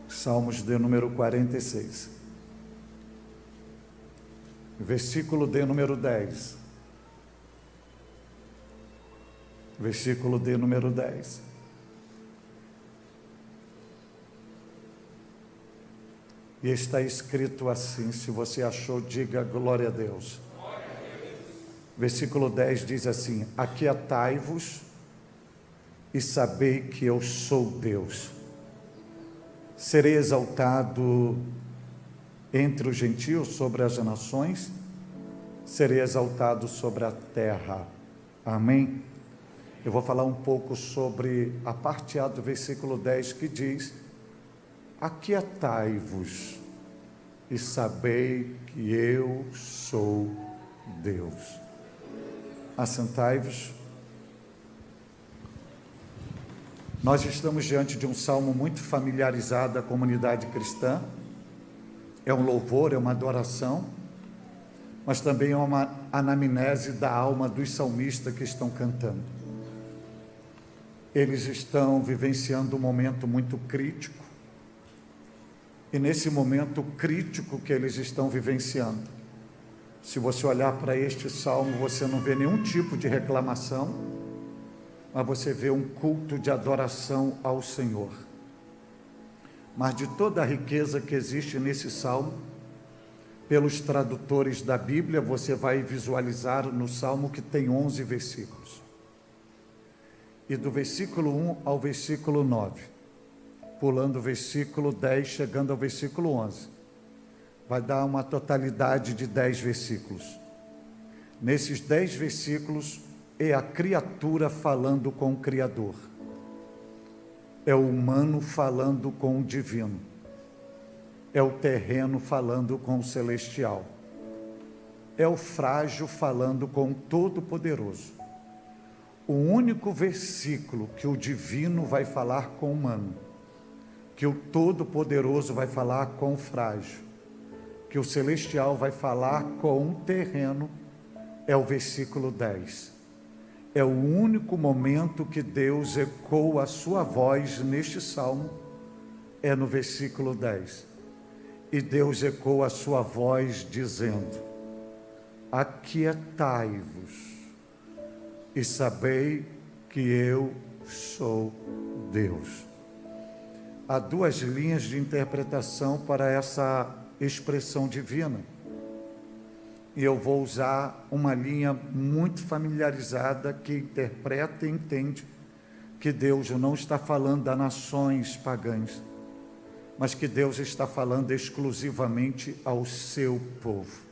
Salmos de número 46. Versículo de número 10. Versículo de número 10. E está escrito assim, se você achou, diga glória a Deus. Versículo 10 diz assim: aquietai-vos e sabei que eu sou Deus. Serei exaltado entre os gentios sobre as nações, serei exaltado sobre a terra. Amém? Eu vou falar um pouco sobre a parte A do versículo 10 que diz: aquietai-vos e sabei que eu sou Deus. Assentai-vos. Nós estamos diante de um salmo muito familiarizado à comunidade cristã. É um louvor, é uma adoração, mas também é uma anamnese da alma dos salmistas que estão cantando. Eles estão vivenciando um momento muito crítico, e nesse momento crítico que eles estão vivenciando, se você olhar para este salmo, você não vê nenhum tipo de reclamação, mas você vê um culto de adoração ao Senhor. Mas de toda a riqueza que existe nesse salmo, pelos tradutores da Bíblia, você vai visualizar no salmo que tem 11 versículos. E do versículo 1 ao versículo 9, pulando o versículo 10, chegando ao versículo 11, vai dar uma totalidade de 10 versículos. Nesses 10 versículos, é a criatura falando com o Criador. É o humano falando com o divino. É o terreno falando com o celestial. É o frágil falando com o todo-poderoso. O único versículo que o divino vai falar com o humano, que o todo-poderoso vai falar com o frágil, que o celestial vai falar com o terreno, é o versículo 10. É o único momento que Deus ecoa a sua voz neste salmo, é no versículo 10. E Deus ecoa a sua voz dizendo: aquietai-vos e sabei que eu sou Deus. Há duas linhas de interpretação para essa expressão divina. E eu vou usar uma linha muito familiarizada que interpreta e entende que Deus não está falando das nações pagãs, mas que Deus está falando exclusivamente ao seu povo.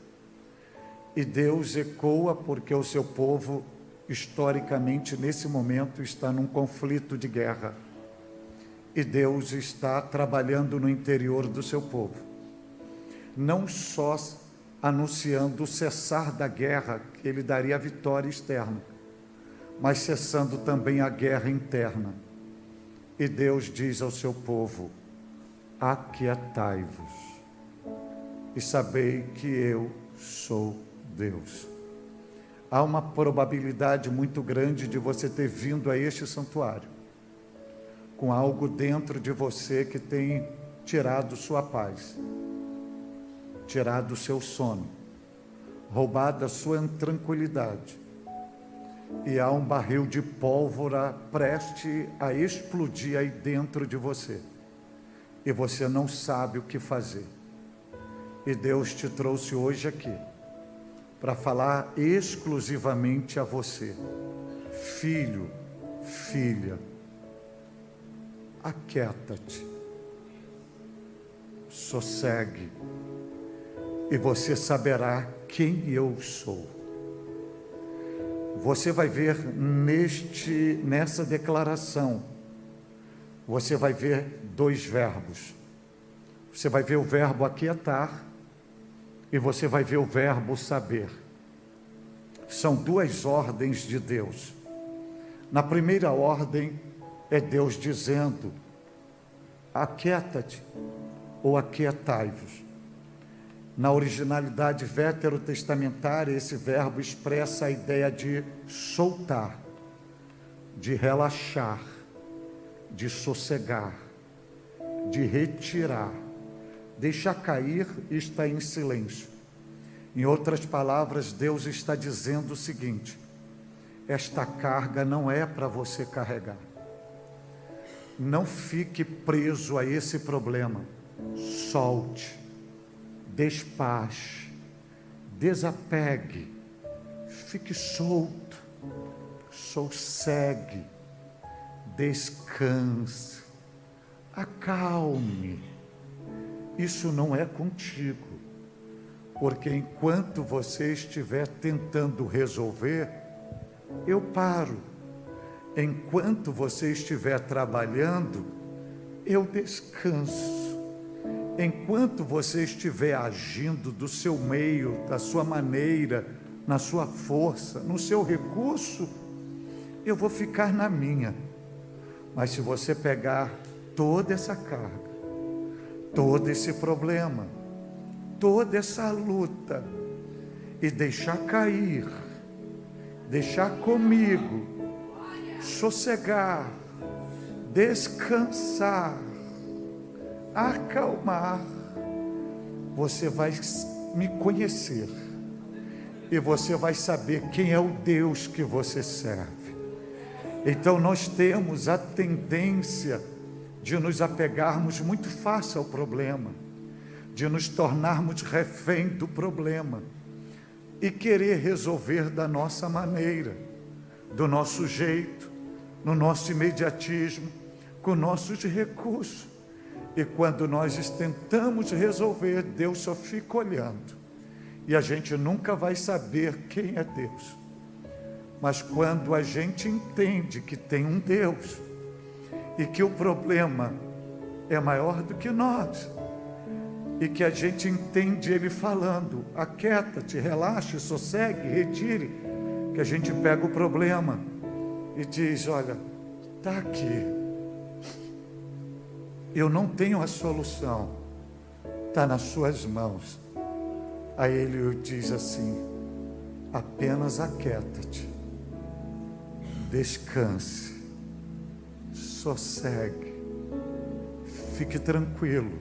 E Deus ecoa porque o seu povo, historicamente, nesse momento, está num conflito de guerra. E Deus está trabalhando no interior do seu povo. Não só anunciando o cessar da guerra, que ele daria a vitória externa, mas cessando também a guerra interna. E Deus diz ao seu povo: aquietai-vos e sabei que eu sou Deus. Há uma probabilidade muito grande de você ter vindo a este santuário com algo dentro de você que tem tirado sua paz, tirado o seu sono, roubado a sua tranquilidade, e há um barril de pólvora preste a explodir aí dentro de você, e você não sabe o que fazer. E Deus te trouxe hoje aqui para falar exclusivamente a você: filho, filha, aquieta-te, sossegue, e você saberá quem eu sou. Você vai ver nessa declaração, você vai ver dois verbos. Você vai ver o verbo aquietar e você vai ver o verbo saber. São duas ordens de Deus. Na primeira ordem é Deus dizendo: aquieta-te ou aquietai-vos. Na originalidade veterotestamentária, esse verbo expressa a ideia de soltar, de relaxar, de sossegar. de retirar. Deixar cair e estar em silêncio. Em outras palavras, Deus está dizendo o seguinte: esta carga não é para você carregar. Não fique preso a esse problema. Solte, despache, desapegue, fique solto, sossegue, descanse, acalme. Isso não é contigo, porque enquanto você estiver tentando resolver, eu paro. Enquanto você estiver trabalhando, eu descanso. Enquanto você estiver agindo do seu meio, da sua maneira, na sua força, no seu recurso, eu vou ficar na minha. Mas se você pegar toda essa carga, todo esse problema, toda essa luta, e deixar cair, deixar comigo, sossegar, descansar, acalmar, você vai me conhecer e você vai saber quem é o Deus que você serve. Então nós temos a tendência de nos apegarmos muito fácil ao problema, de nos tornarmos refém do problema e querer resolver da nossa maneira, do nosso jeito, no nosso imediatismo, com nossos recursos. E quando nós tentamos resolver, Deus só fica olhando. E a gente nunca vai saber quem é Deus. Mas quando a gente entende que tem um Deus, e que o problema é maior do que nós, e que a gente entende Ele falando: aquieta-te, relaxe, sossegue, retire, que a gente pega o problema e diz: olha, está aqui, eu não tenho a solução, está nas suas mãos. Aí Ele diz assim: apenas aquieta-te, descanse, sossegue, fique tranquilo,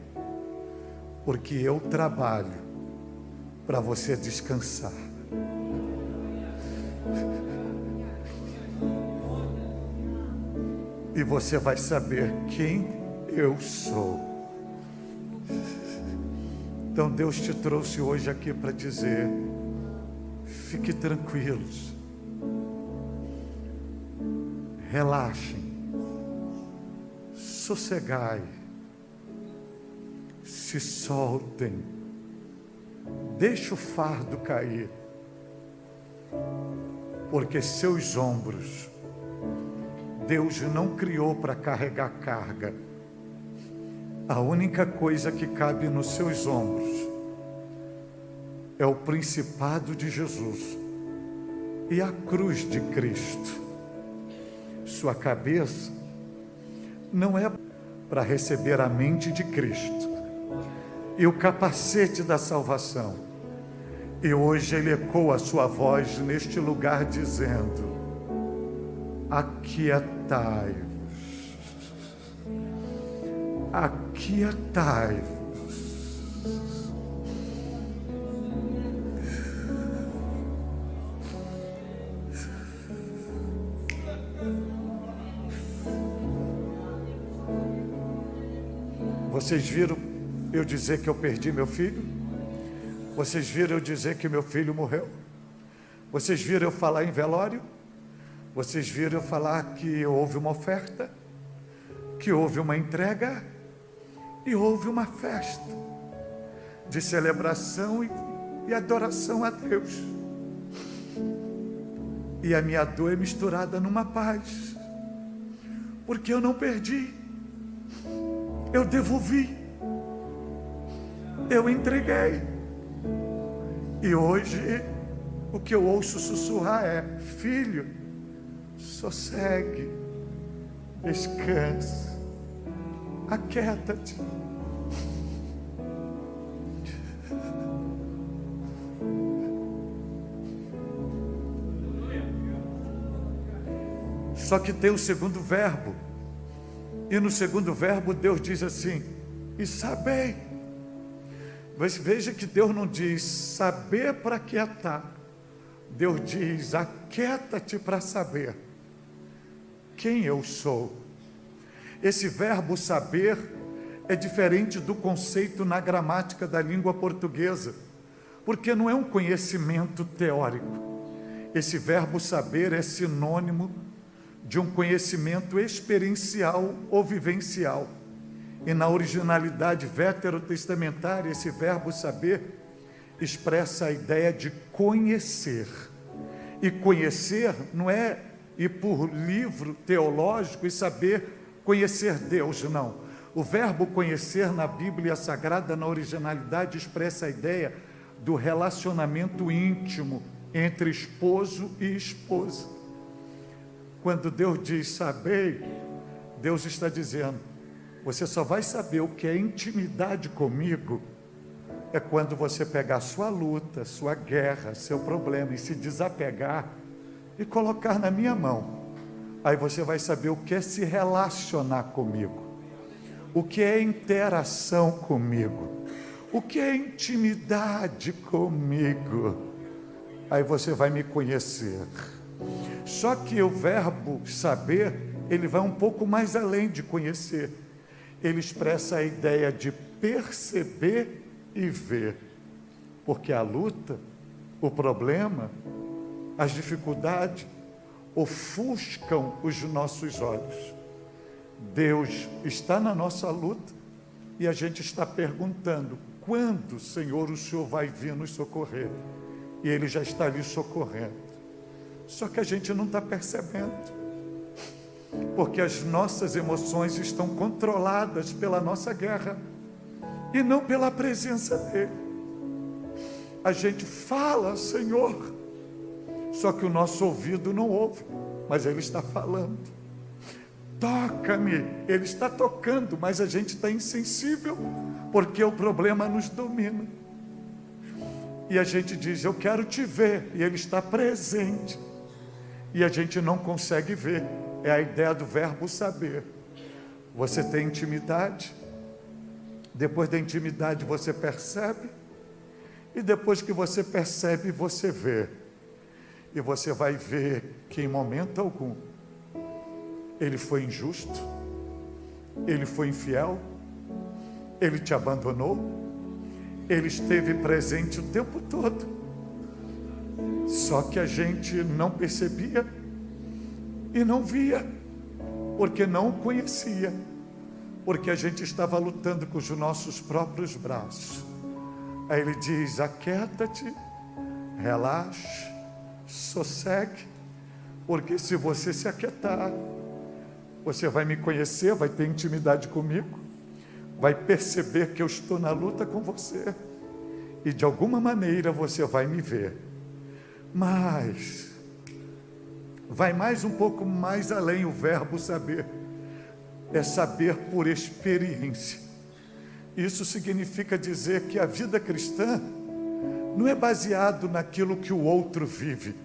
porque eu trabalho para você descansar. E você vai saber quem eu sou. Então Deus te trouxe hoje aqui para dizer: fique tranquilos, relaxem, sossegai, se soltem, deixe o fardo cair, porque seus ombros, Deus não criou para carregar carga. A única coisa que cabe nos seus ombros é o principado de Jesus e a cruz de Cristo. Sua cabeça não é para receber a mente de Cristo e o capacete da salvação. E hoje Ele ecoa a sua voz neste lugar dizendo: aquietai-vos, aquietai-vos. Vocês viram eu dizer que eu perdi meu filho? Vocês viram eu dizer que meu filho morreu? Vocês viram eu falar em velório? Vocês viram eu falar que houve uma oferta, que houve uma entrega e houve uma festa de celebração e adoração a Deus. E a minha dor é misturada numa paz, porque eu não perdi, eu devolvi, eu entreguei. E hoje o que eu ouço sussurrar é: filho, sossegue, descanse, aquieta-te. Só que tem o segundo verbo, e no segundo verbo Deus diz assim: e sabei. Mas veja que Deus não diz saber para aquietar. Deus diz aquieta-te para saber quem eu sou. Esse verbo saber é diferente do conceito na gramática da língua portuguesa, porque não é um conhecimento teórico. Esse verbo saber é sinônimo de um conhecimento experiencial ou vivencial. E na originalidade veterotestamentária, esse verbo saber expressa a ideia de conhecer. E conhecer não é ir por livro teológico e saber conhecer Deus, não. O verbo conhecer na Bíblia Sagrada, na originalidade, expressa a ideia do relacionamento íntimo entre esposo e esposa. Quando Deus diz sabei, Deus está dizendo, você só vai saber o que é intimidade comigo é quando você pegar sua luta, sua guerra, seu problema e se desapegar e colocar na minha mão. Aí você vai saber o que é se relacionar comigo, o que é interação comigo, o que é intimidade comigo. Aí você vai me conhecer. Só que o verbo saber, ele vai um pouco mais além de conhecer. Ele expressa a ideia de perceber e ver. Porque a luta, o problema, as dificuldades ofuscam os nossos olhos. Deus está na nossa luta e a gente está perguntando, quando, Senhor, o Senhor vai vir nos socorrer? E Ele já está ali socorrendo. Só que a gente não está percebendo, porque as nossas emoções estão controladas pela nossa guerra e não pela presença dEle. A gente fala, Senhor, só que o nosso ouvido não ouve, mas Ele está falando. Toca-me, Ele está tocando, mas a gente está insensível, porque o problema nos domina. E a gente diz, eu quero te ver, e Ele está presente. E a gente não consegue ver. É a ideia do verbo saber. Você tem intimidade, depois da intimidade você percebe, e depois que você percebe, você vê. E você vai ver que em momento algum, Ele foi injusto, Ele foi infiel, Ele te abandonou, Ele esteve presente o tempo todo. Só que a gente não percebia e não via, porque não o conhecia, porque a gente estava lutando com os nossos próprios braços. Aí Ele diz, aquieta-te, relaxe, sossegue, porque se você se aquietar, você vai me conhecer, vai ter intimidade comigo, vai perceber que eu estou na luta com você, e de alguma maneira você vai me ver. Mas vai mais um pouco mais além o verbo saber. É saber por experiência. Isso significa dizer que a vida cristã não é baseado naquilo que o outro vive.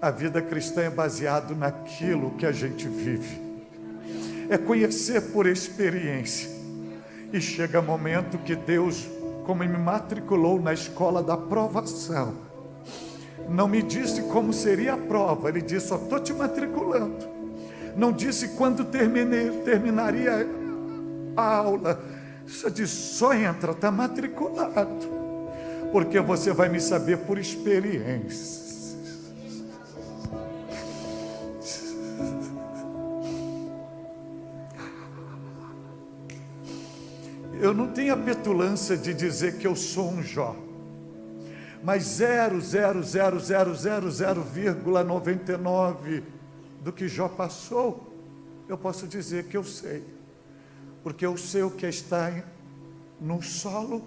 A vida cristã é baseado naquilo que a gente vive. É conhecer por experiência. E chega momento que Deus, como me matriculou na escola da provação, não me disse como seria a prova. Ele disse, só estou te matriculando. Não disse quando terminaria a aula. Só disse, só entra, está matriculado. Porque você vai me saber por experiência. Eu não tenho a petulância de dizer que eu sou um Jó. Mas 0,0000,99 do que Jó passou, eu posso dizer que eu sei. Porque eu sei o que é estar num solo,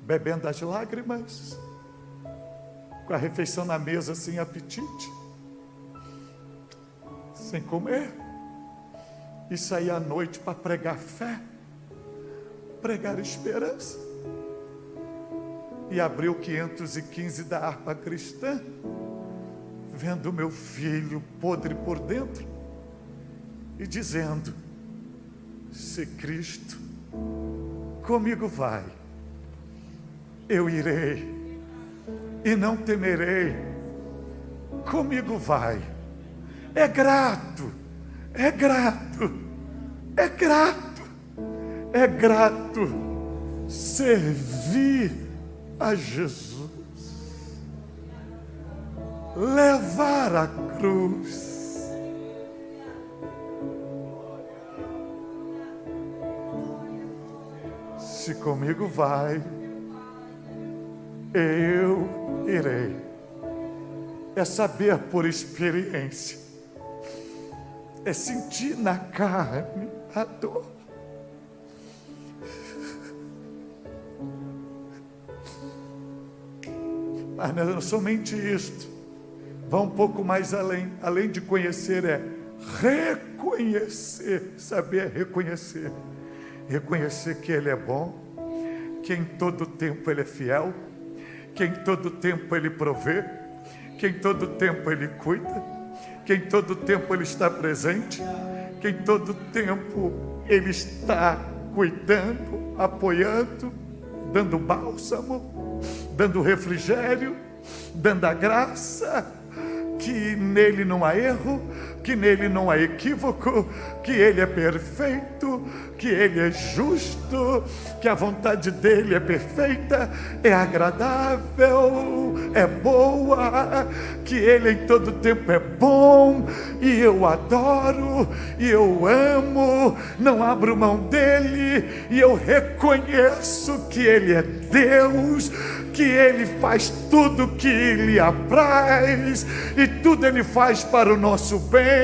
bebendo as lágrimas, com a refeição na mesa sem apetite, sem comer, e sair à noite para pregar fé, pregar esperança. E abrir o 515 da harpa cristã, vendo meu filho podre por dentro, e dizendo, se Cristo comigo vai, eu irei e não temerei, comigo vai. É grato, é grato, é grato, é grato servir a Jesus, levar a cruz. Se comigo vai, eu irei. É saber por experiência, é sentir na carne a dor. Mas não é somente isto, vai um pouco mais além. Além de conhecer, é reconhecer, saber reconhecer. Reconhecer que Ele é bom, que em todo tempo Ele é fiel, que em todo tempo Ele provê, que em todo tempo Ele cuida, que em todo tempo Ele está presente, que em todo tempo Ele está cuidando, apoiando, dando bálsamo, dando refrigério, dando a graça, que nele não há erro, que nele não há equívoco, que Ele é perfeito, que Ele é justo, que a vontade dEle é perfeita, é agradável, é boa, que Ele em todo tempo é bom, e eu adoro, e eu amo, não abro mão dEle, e eu reconheço que Ele é Deus, que Ele faz tudo que lhe apraz, e tudo Ele faz para o nosso bem,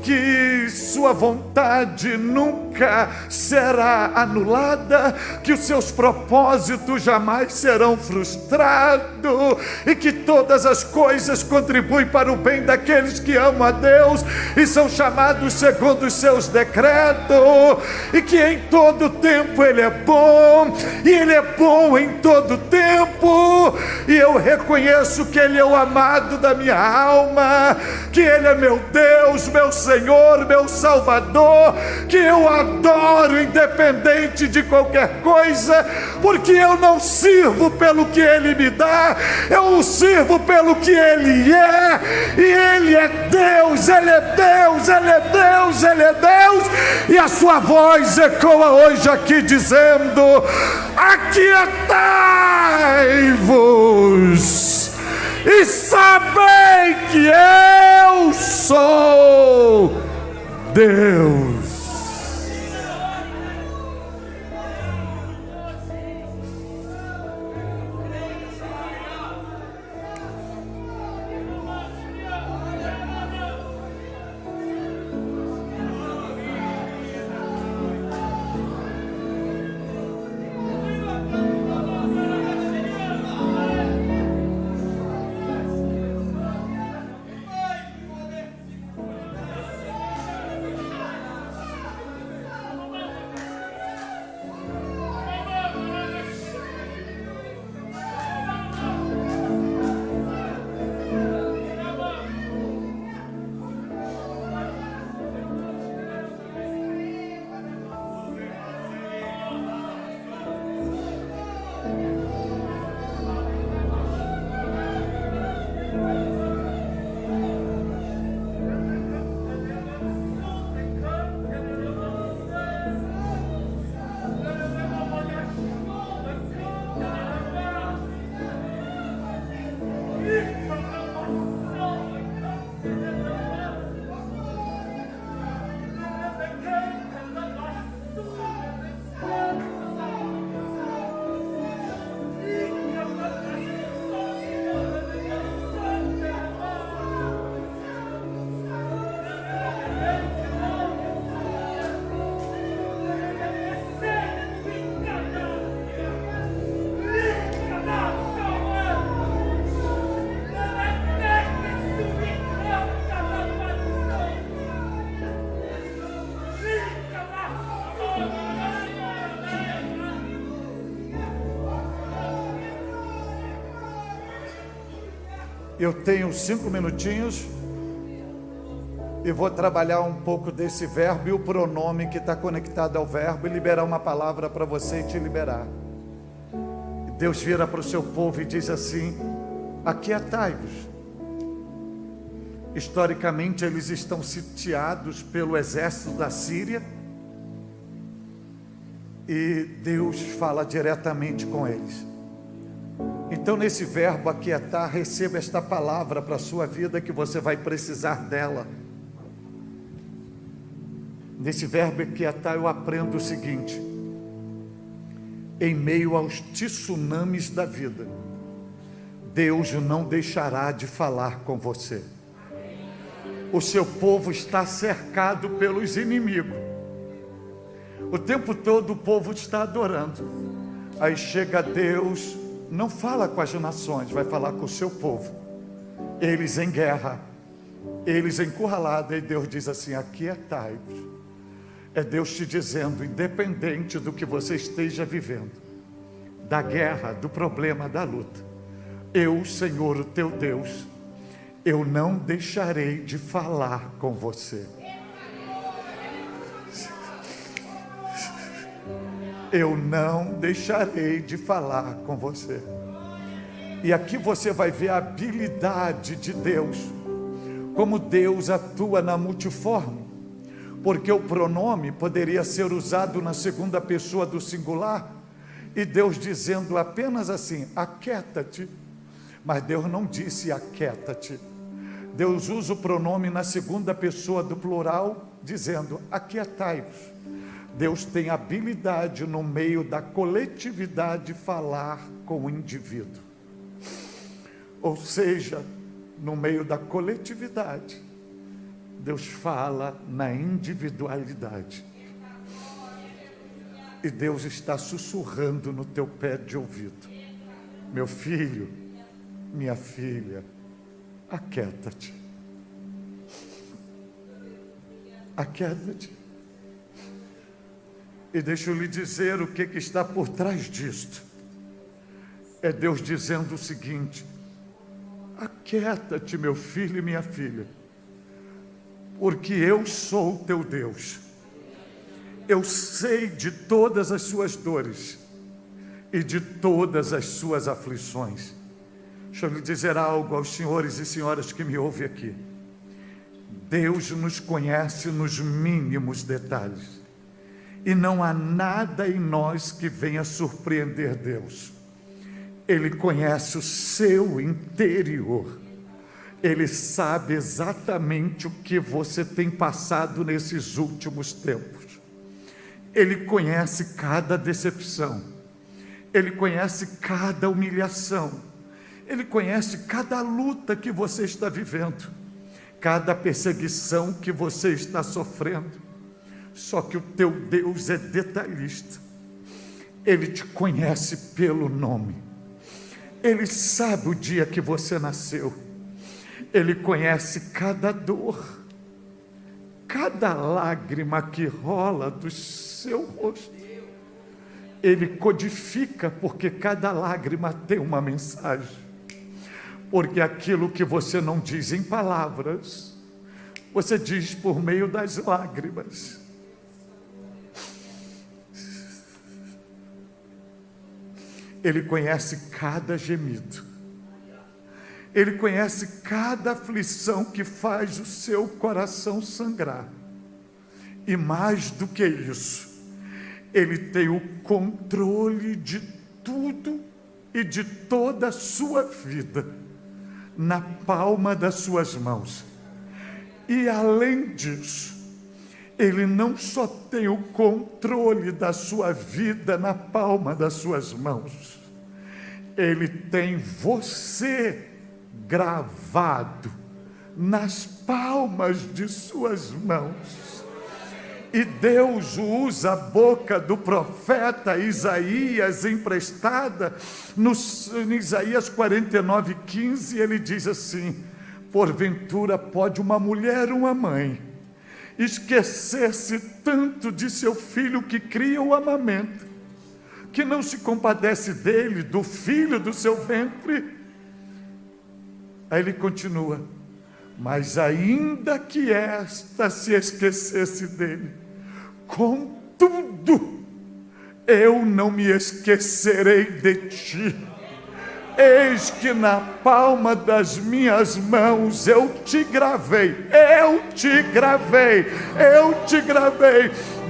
que sua vontade nunca será anulada, que os seus propósitos jamais serão frustrados, e que todas as coisas contribuem para o bem daqueles que amam a Deus e são chamados segundo os seus decretos, e que em todo tempo Ele é bom, e Ele é bom em todo tempo, e eu reconheço que Ele é o amado da minha alma, que Ele é meu Deus, meu Senhor, meu Salvador, que eu adoro independente de qualquer coisa, porque eu não sirvo pelo que Ele me dá, eu o sirvo pelo que Ele é, e Ele é Deus, Ele é Deus, Ele é Deus, Ele é Deus, e a sua voz ecoa hoje aqui dizendo: aquietai-vos e sabei que eu sou Deus. Eu tenho 5 minutinhos E vou trabalhar um pouco desse verbo e o pronome que está conectado ao verbo e liberar uma palavra para você e te liberar. Deus vira para o seu povo e diz assim: aquietai-vos. Historicamente eles estão sitiados pelo exército da Síria e Deus fala diretamente com eles. Então, nesse verbo aquietar, receba esta palavra para a sua vida, que você vai precisar dela. Nesse verbo aquietar eu aprendo o seguinte: em meio aos tsunamis da vida, Deus não deixará de falar com você. O seu povo está cercado pelos inimigos. O tempo todo o povo está adorando. Aí chega Deus, não fala com as nações, vai falar com o seu povo. Eles em guerra, eles encurralados, e Deus diz assim: aquietai-vos. É Deus te dizendo, independente do que você esteja vivendo, da guerra, do problema, da luta, eu, Senhor, o teu Deus, eu não deixarei de falar com você. Eu não deixarei de falar com você. E aqui você vai ver a habilidade de Deus, como Deus atua na multiforme, porque o pronome poderia ser usado na segunda pessoa do singular, e Deus dizendo apenas assim: aquieta-te. Mas Deus não disse aquieta-te. Deus usa o pronome na segunda pessoa do plural, dizendo aquietai-vos. Deus tem habilidade no meio da coletividade falar com o indivíduo. Ou seja, no meio da coletividade, Deus fala na individualidade. E Deus está sussurrando no teu pé de ouvido: meu filho, minha filha, aquieta-te. Aquieta-te. E deixa eu lhe dizer o que está por trás disto. É Deus dizendo o seguinte: aquieta-te, meu filho e minha filha, porque eu sou o teu Deus. Eu sei de todas as suas dores e de todas as suas aflições. Deixa eu lhe dizer algo aos senhores e senhoras que me ouvem aqui. Deus nos conhece nos mínimos detalhes. E não há nada em nós que venha surpreender Deus. Ele conhece o seu interior. Ele sabe exatamente o que você tem passado nesses últimos tempos. Ele conhece cada decepção. Ele conhece cada humilhação. Ele conhece cada luta que você está vivendo, cada perseguição que você está sofrendo. Só que o teu Deus é detalhista. Ele te conhece pelo nome. Ele sabe o dia que você nasceu. Ele conhece cada dor, cada lágrima que rola do seu rosto. Ele codifica, porque cada lágrima tem uma mensagem. Porque aquilo que você não diz em palavras, você diz por meio das lágrimas. Ele conhece cada gemido. Ele conhece cada aflição que faz o seu coração sangrar. E mais do que isso, Ele tem o controle de tudo e de toda a sua vida na palma das suas mãos. E além disso, Ele não só tem o controle da sua vida na palma das suas mãos, Ele tem você gravado nas palmas de suas mãos. E Deus usa a boca do profeta Isaías emprestada em Isaías 49:15, ele diz assim: porventura pode uma mulher, uma mãe, esquecer-se tanto de seu filho que cria o amamento, que não se compadece dele, do filho do seu ventre? Aí ele continua: Mas ainda que esta se esquecesse dele, contudo, eu não me esquecerei de ti. Eis que na palma das minhas mãos eu te gravei.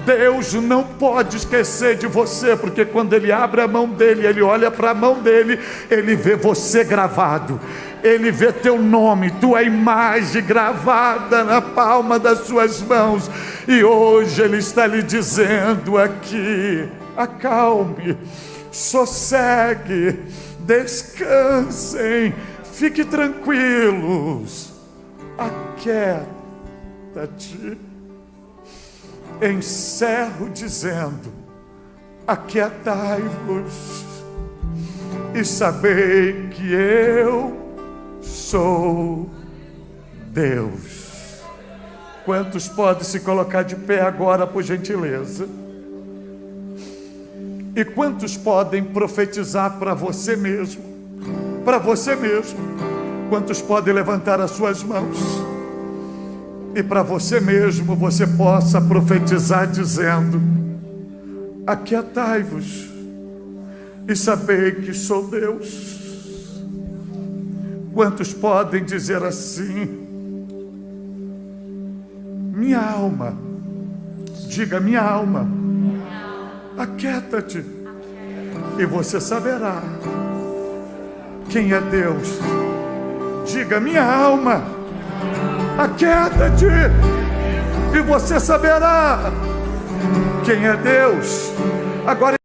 Deus não pode esquecer de você, porque quando Ele abre a mão dele, Ele olha para a mão dele, Ele vê você gravado. Ele vê teu nome, tua imagem gravada na palma das suas mãos. E hoje Ele está lhe dizendo aqui: acalme, sossegue, descansem, fiquem tranquilos, aquieta-te. Encerro dizendo: aquietai-vos e sabei que eu sou Deus. Quantos podem se colocar de pé agora, por gentileza? E quantos podem profetizar para você mesmo? Para você mesmo. Quantos podem levantar as suas mãos? E para você mesmo você possa profetizar dizendo: aquietai-vos e sabei que sou Deus. Quantos podem dizer assim: minha alma, diga minha alma, aquieta-te, e você saberá quem é Deus. Diga minha alma, aquieta-te, e você saberá quem é Deus. Agora